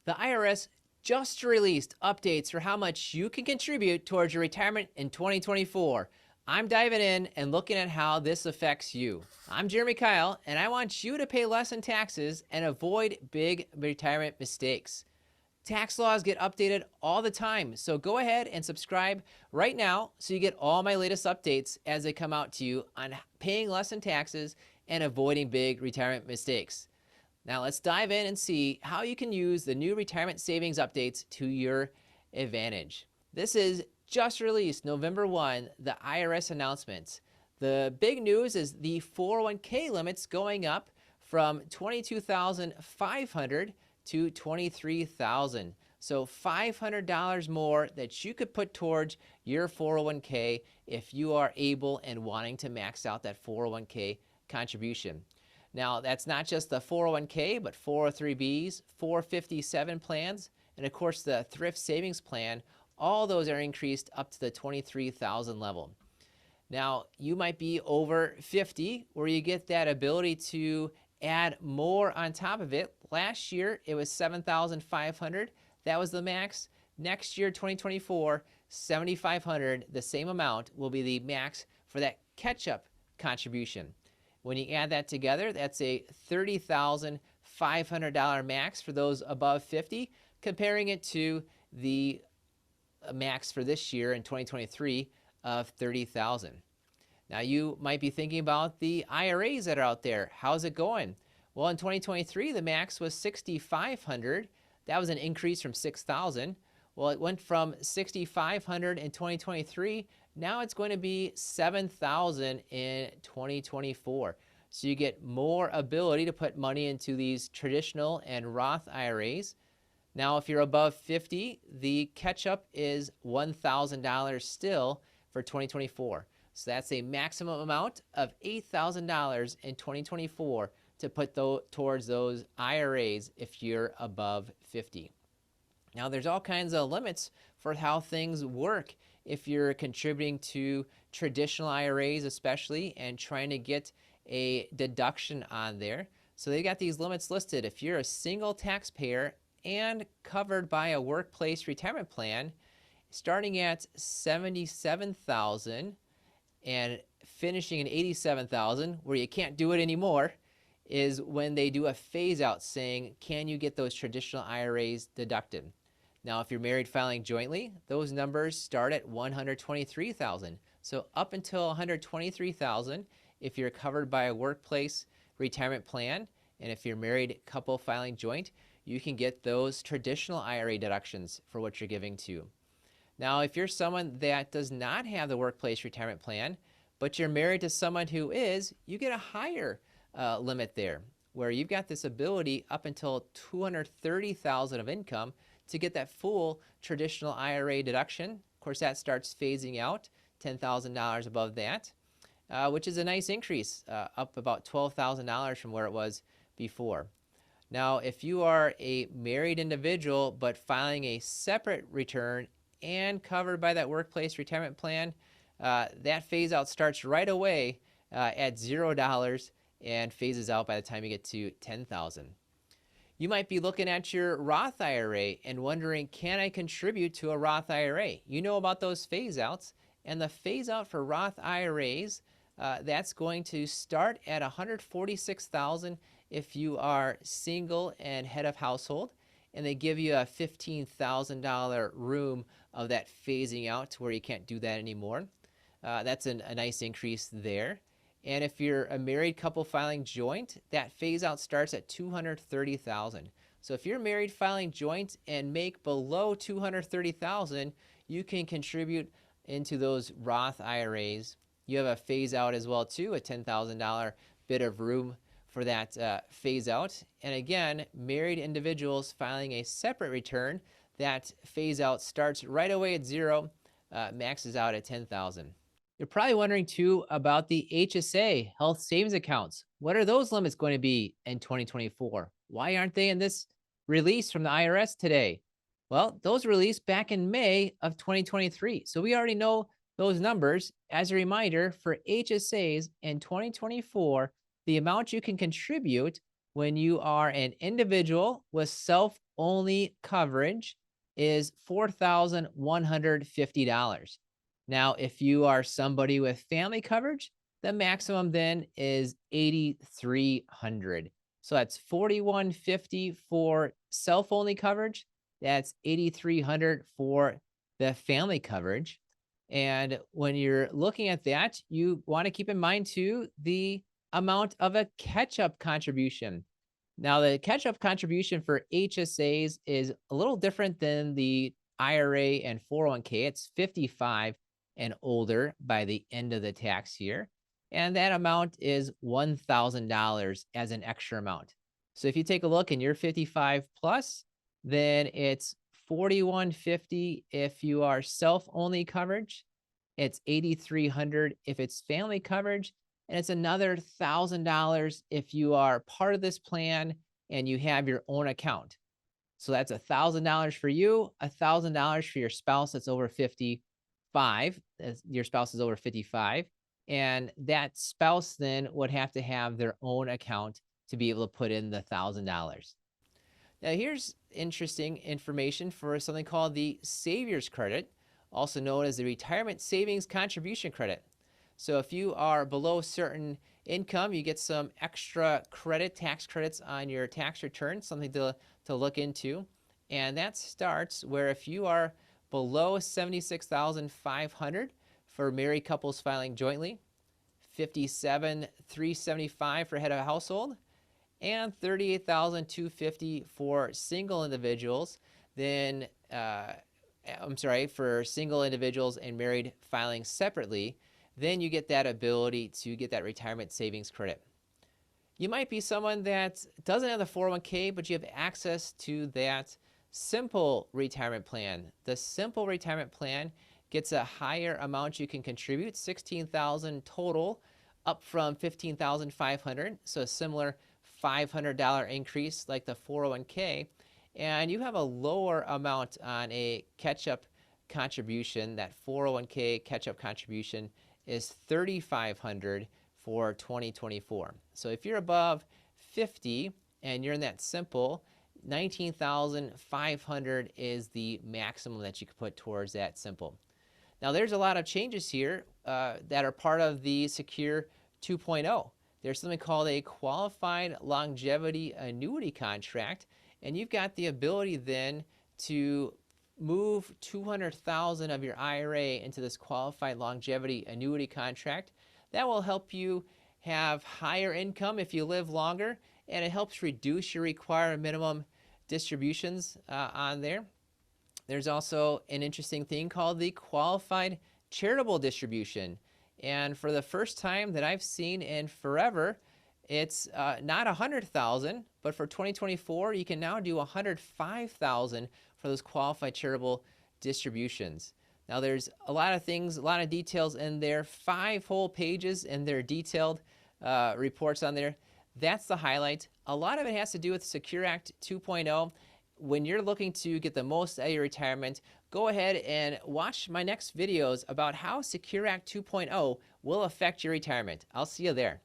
The IRS just released updates for how much you can contribute towards your retirement in 2024. I'm diving in and looking at how this affects you. I'm Jeremy Keil, and I want you to pay less in taxes and avoid big retirement mistakes. Tax laws get updated all the time, so go ahead and subscribe right now so you get all my latest updates as they come out to you on paying less in taxes and avoiding big retirement mistakes. Now let's dive in and see how you can use the new retirement savings updates to your advantage. This is just released November 1, the IRS announcements. The big news is the 401k limits going up from $22,500 to $23,000. So $500 more that you could put towards your 401k if you are able and wanting to max out that 401k contribution. Now, that's not just the 401k, but 403bs, 457 plans, and of course the thrift savings plan. All those are increased up to the $23,000 level. Now, you might be over 50 where you get that ability to add more on top of it. Last year, it was $7,500. That was the max. Next year, 2024, $7,500, the same amount, will be the max for that catch-up contribution. When you add that together, that's a $30,500 max for those above 50, comparing it to the max for this year in 2023 of $30,000. Now you might be thinking about the IRAs that are out there. How's it going? Well, in 2023, the max was $6,500. That was an increase from $6,000. Well, it went from $6,500 in 2023. Now it's going to be $7,000 in 2024. So you get more ability to put money into these traditional and Roth IRAs. Now, if you're above 50, the catch-up is $1,000 still for 2024. So that's a maximum amount of $8,000 in 2024 to put towards those IRAs if you're above 50. Now, there's all kinds of limits for how things work if you're contributing to traditional IRAs especially and trying to get a deduction on there. So they got these limits listed. If you're a single taxpayer and covered by a workplace retirement plan, starting at $77,000 and finishing at $87,000, where you can't do it anymore, is when they do a phase out saying, can you get those traditional IRAs deducted? Now, if you're married filing jointly, those numbers start at $123,000. So up until $123,000, if you're covered by a workplace retirement plan, and if you're married couple filing joint, you can get those traditional IRA deductions for what you're giving to. Now, if you're someone that does not have the workplace retirement plan, but you're married to someone who is, you get a higher limit there, where you've got this ability up until $230,000 of income to get that full traditional IRA deduction. Of course, that starts phasing out $10,000 above that, which is a nice increase, up about $12,000 from where it was before. Now, if you are a married individual but filing a separate return and covered by that workplace retirement plan, that phase out starts right away at $0 and phases out by the time you get to $10,000. You might be looking at your Roth IRA and wondering, can I contribute to a Roth IRA? You know about those phase outs, and the phase out for Roth IRAs, that's going to start at $146,000 if you are single and head of household, and they give you a $15,000 room of that phasing out to where you can't do that anymore. That's a nice increase there. And if you're a married couple filing joint, that phase out starts at $230,000. So if you're married filing joint and make below $230,000, you can contribute into those Roth IRAs. You have a phase out as well too, a $10,000 bit of room for that phase out. And again, married individuals filing a separate return, that phase out starts right away at $0, maxes out at $10,000. You're probably wondering too about the HSA health savings accounts. What are those limits going to be in 2024? Why aren't they in this release from the IRS today? Well, those were released back in May of 2023. So we already know those numbers. As a reminder, for HSAs in 2024, the amount you can contribute when you are an individual with self-only coverage is $4,150. Now, if you are somebody with family coverage, the maximum then is $8,300. So that's $4,150 for self-only coverage. That's $8,300 for the family coverage. And when you're looking at that, you want to keep in mind too the amount of a catch-up contribution. Now, the catch-up contribution for HSAs is a little different than the IRA and 401k. It's 55 and older by the end of the tax year. And that amount is $1,000 as an extra amount. So if you take a look and you're 55 plus, then it's 4150 if you are self-only coverage. It's 8,300 if it's family coverage, and it's another $1,000 if you are part of this plan and you have your own account. So that's $1,000 for you, $1,000 for your spouse that's over 55. Your spouse is over 55, and that spouse then would have to have their own account to be able to put in the $1,000. Now, here's interesting information for something called the Saviors Credit, also known as the Retirement Savings Contribution Credit. So if you are below certain income, you get some extra credit, tax credits on your tax return, something to look into. And that starts where if you are below $76,500 for married couples filing jointly, $57,375 for head of household, and $38,250 for single individuals, then for single individuals and married filing separately, then you get that ability to get that retirement savings credit. You might be someone that doesn't have the 401k, but you have access to that simple retirement plan. The simple retirement plan gets a higher amount you can contribute, $16,000 total, up from $15,500. So a similar $500 increase like the 401k. And you have a lower amount on a catch-up contribution. That 401k catch-up contribution is $3,500 for 2024. So if you're above 50 and you're in that simple, $19,500 is the maximum that you could put towards that simple. Now, there's a lot of changes here that are part of the Secure 2.0. There's something called a qualified longevity annuity contract, and you've got the ability then to move $200,000 of your IRA into this qualified longevity annuity contract. That will help you have higher income if you live longer, and it helps reduce your required minimum distributions on there. There's also an interesting thing called the qualified charitable distribution. And for the first time that I've seen in forever, it's not $100,000, but for 2024, you can now do $105,000 for those qualified charitable distributions. Now, there's a lot of things, a lot of details in there, 5 whole pages, and they're detailed reports on there. That's the highlight. A lot of it has to do with Secure Act 2.0. When you're looking to get the most out of your retirement, go ahead and watch my next videos about how Secure Act 2.0 will affect your retirement. I'll see you there.